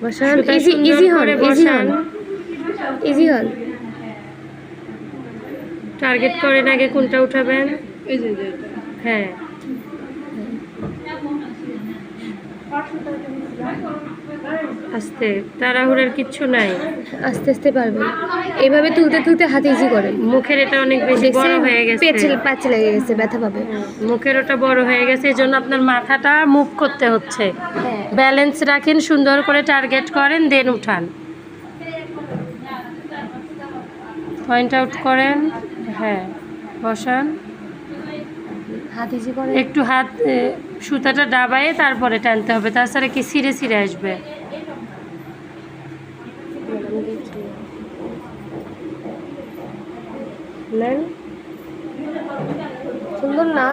বসান, easy easy হন, easy হন, ইজি হন। টার্গেট করেন আগে কোনটা উঠাবেন। এই যে এটা হ্যাঁ, আস্তে, তাড়াহুড়ার কিচ্ছু নাই। আস্তে আস্তে পারবেন। এভাবে তুলতে তুলতে হাত ইজি করেন। মুখের এটা অনেক বেশি বড় দেখছেন হয়ে গেছে। প্যাচে লেগে গেছে, ব্যথা পাবে। মুখের ওটা বড় হয়ে গেছে, এই জন্য আপনার মাথাটা মুভ করতে হচ্ছে। হ্যাঁ, ব্যালেন্স রাখেন, সুন্দর করে টার্গেট করেন, দেন উঠান। পয়েন্ট আউট করেন। হ্যাঁ, বসান। হাত ইজি করেন। একটু হাত সুতাটা ডাবায়ে তারপরে টানতে হবে, তাছাড়া কি ছিঁড়ে ছিঁড়ে আসবে। নেন। সুন্দর না?